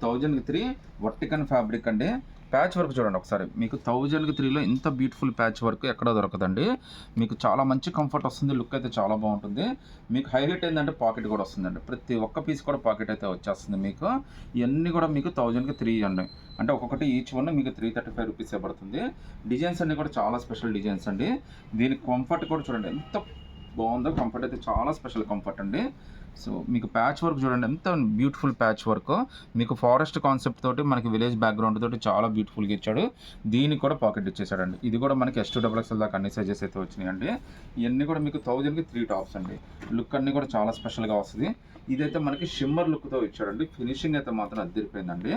1000కి 3 వర్టికన్ fabric అండి. Patch work చూడండి ఒకసారి, మీకు 1000కి 3లో ఇంత బ్యూటిఫుల్ ప్యాచ్ వర్క్ ఎక్కడ దొరకదండి. మీకు చాలా మంచి కంఫర్ట్ వస్తుంది, లుక్ అయితే చాలా బాగుంటుంది. మీకు హైలైట్ ఏంటంటే పాకెట్ కూడా వస్తుందండి, ప్రతి ఒక్క పీస్ కూడా పాకెట్ అయితే వచ్చేస్తుంది మీకు. ఇవన్నీ కూడా మీకు 1000కి 3 అండి. అంటే ఒక్కొక్కటి ఈచ్ వన్ మీకు 335 రూపీసే పడుతుంది. డిజైన్స్ అన్నీ కూడా చాలా స్పెషల్ డిజైన్స్ అండి. దీని కంఫర్ట్ కూడా చూడండి ఎంత బాగుందో, కంఫర్ట్ అయితే చాలా స్పెషల్ కంఫర్ట్ అండి. సో మీకు ప్యాచ్ వర్క్ చూడండి ఎంత బ్యూటిఫుల్ ప్యాచ్ వర్క్, మీకు ఫారెస్ట్ కాన్సెప్ట్ తోటి మనకి విలేజ్ బ్యాక్గ్రౌండ్ తోటి చాలా బ్యూటిఫుల్గా ఇచ్చాడు. దీనికి కూడా పాకెట్ ఇచ్చేసాడండి. ఇది కూడా మనకి S2XXL దాకా అన్ని సైజెస్ అయితే వచ్చినాయండి. ఇవన్నీ కూడా మీకు 1000కి 3 టాప్స్ అండి. లుక్ అన్నీ కూడా చాలా స్పెషల్గా వస్తుంది. ఇదైతే మనకి షిమ్మర్ లుక్తో ఇచ్చాడండి. ఫినిషింగ్ అయితే మాత్రం అదిరిపోయిందండి.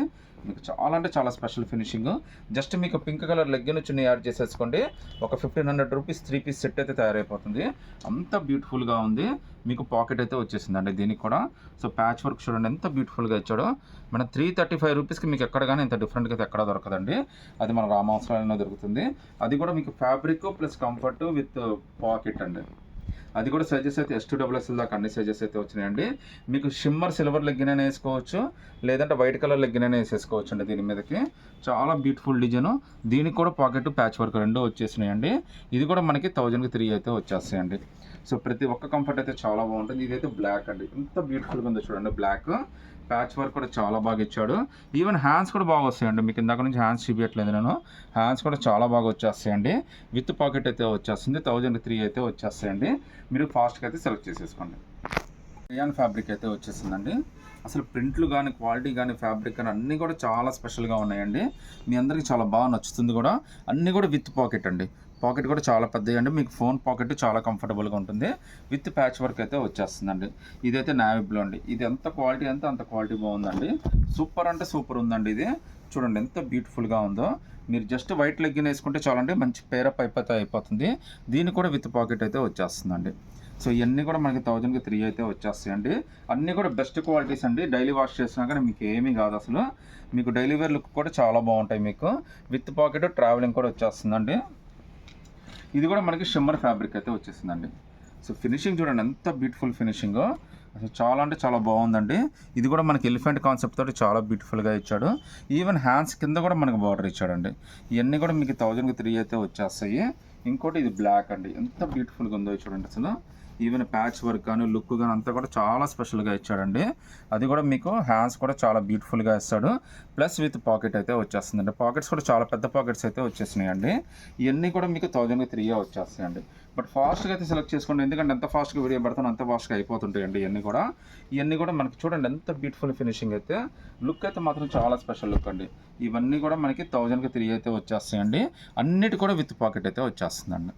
మీకు చాలా అంటే చాలా స్పెషల్ ఫినిషింగ్. జస్ట్ మీకు పింక్ కలర్ లెగ్గిన్ చున్నీ యాడ్ చేసేసుకోండి, ఒక 1500 రూపీస్ 3 పీస్ సెట్ అయితే తయారైపోతుంది. అంత బ్యూటిఫుల్గా ఉంది. మీకు పాకెట్ అయితే వచ్చేసిందండి దీనికి కూడా. సో ప్యాచ్ వర్క్ చూడండి ఎంత బ్యూటిఫుల్గా ఇచ్చాడో. మన 335 రూపీస్కి మీకు ఎక్కడ కానీ ఇంత డిఫరెంట్గా అయితే ఎక్కడా దొరకదండి. అది మన రామావసరాలలో దొరుకుతుంది. అది కూడా మీకు fabric plus comfort with pocket అండి. అది కూడా సైజెస్ అయితే S2XXL దాకా అన్ని సైజెస్ అయితే వచ్చినాయండి. మీకు షిమ్మర్ సిల్వర్ లెగ్గిన్ అయినా వేసుకోవచ్చు, లేదంటే వైట్ కలర్ లెగ్గిన్ అయినా వేసేసుకోవచ్చు అండి. దీని మీదకి చాలా బ్యూటిఫుల్ డిజైన్. దీనికి కూడా పాకెట్ ప్యాచ్ వర్క్ రెండు వచ్చేసినాయండి. ఇది కూడా మనకి 1000కి 3 అయితే వచ్చేస్తాయండి. సో ప్రతి ఒక్క కంఫర్ట్ అయితే చాలా బాగుంటుంది. ఇదైతే బ్లాక్ అండి, ఎంత బ్యూటిఫుల్గా ఉందో చూడండి. బ్లాక్ ప్యాచ్ వర్క్ కూడా చాలా బాగా ఇచ్చాడు. ఈవెన్ హ్యాండ్స్ కూడా బాగా వస్తాయండి. మీకు ఇందాక నుంచి హ్యాండ్స్ చూపించట్లేదు నేను, హ్యాండ్స్ కూడా చాలా బాగా వచ్చేస్తాయండి. విత్ పాకెట్ అయితే వచ్చేస్తుంది. 1000కి 3 అయితే వచ్చేస్తాయండి. మీరు ఫాస్ట్గా అయితే సెలెక్ట్ చేసేసుకోండి. రియాన్ ఫ్యాబ్రిక్ అయితే వచ్చేసిందండి. అసలు ప్రింట్లు కానీ క్వాలిటీ కానీ ఫ్యాబ్రిక్ కానీ అన్నీ కూడా చాలా స్పెషల్గా ఉన్నాయండి. మీ అందరికీ చాలా బాగా నచ్చుతుంది కూడా. అన్నీ కూడా విత్ పాకెట్ అండి. పాకెట్ కూడా చాలా పెద్దది అండి. మీకు ఫోన్ పాకెట్ చాలా కంఫర్టబుల్గా ఉంటుంది. విత్ ప్యాచ్ వర్క్ అయితే వచ్చేస్తుందండి. ఇదైతే నావీ బ్లూ అండి. ఇది ఎంత క్వాలిటీ అంటే అంత క్వాలిటీ బాగుందండి. సూపర్ అంటే సూపర్ ఉందండి. ఇది చూడండి ఎంత బ్యూటిఫుల్గా ఉందో. మీరు జస్ట్ వైట్ లెగ్గిన్ వేసుకుంటే చాలండి, మంచి పేరప్ అయిపోతుంది. దీనికి కూడా విత్ పాకెట్ అయితే వచ్చేస్తుందండి. సో ఇవన్నీ కూడా మనకి 1000కి 3 అయితే వచ్చేస్తాయండి. అన్నీ కూడా బెస్ట్ క్వాలిటీస్ అండి. డైలీ వాష్ చేసినా కానీ మీకు ఏమీ కాదు అసలు. మీకు డైలీ వేర్ లుక్ కూడా చాలా బాగుంటాయి. మీకు విత్ పాకెట్ ట్రావెలింగ్ కూడా వచ్చేస్తుందండి. ఇది కూడా మనకి షిమ్మర్ ఫ్యాబ్రిక్ అయితే వచ్చేసిందండి. సో ఫినిషింగ్ చూడండి ఎంత బ్యూటిఫుల్ ఫినిషింగ్, అసలు చాలా అంటే చాలా బాగుందండి. ఇది కూడా మనకి ఎలిఫెంట్ కాన్సెప్ట్ తోటి చాలా బ్యూటిఫుల్గా ఇచ్చాడు. ఈవెన్ హ్యాండ్స్ కింద కూడా మనకు బార్డర్ ఇచ్చాడండి. ఇవన్నీ కూడా మీకు 1000కి 3 అయితే వచ్చేస్తాయి. ఇంకోటి ఇది బ్లాక్ అండి, ఎంత బ్యూటిఫుల్గా ఉందో చూడండి అసలు. ఈవెన్ ప్యాచ్ వర్క్ కానీ లుక్ కానీ అంతా కూడా చాలా స్పెషల్గా ఇచ్చాడండి. అది కూడా మీకు హ్యాండ్స్ కూడా చాలా బ్యూటిఫుల్గా ఇస్తాడు. ప్లస్ విత్ పాకెట్ అయితే వచ్చేస్తుందండి. పాకెట్స్ కూడా చాలా పెద్ద పాకెట్స్ అయితే వచ్చేసినాయండి. ఇవన్నీ కూడా మీకు 1000కి 3 వచ్చేస్తాయండి. బట్ ఫాస్ట్గా అయితే సెలెక్ట్ చేసుకోండి, ఎందుకంటే ఎంత ఫాస్ట్గా వీడియో పెడతానో అంత ఫాస్ట్గా అయిపోతుంటాయండి. ఇవన్నీ కూడా మనకి చూడండి ఎంత బ్యూటిఫుల్ ఫినిషింగ్ అయితే. లుక్ అయితే మాత్రం చాలా స్పెషల్ లుక్ అండి. ఇవన్నీ కూడా మనకి 1000కి 3 అయితే వచ్చేస్తాయండి. అన్నిటి కూడా విత్ పాకెట్ అయితే వచ్చేస్తుందండి.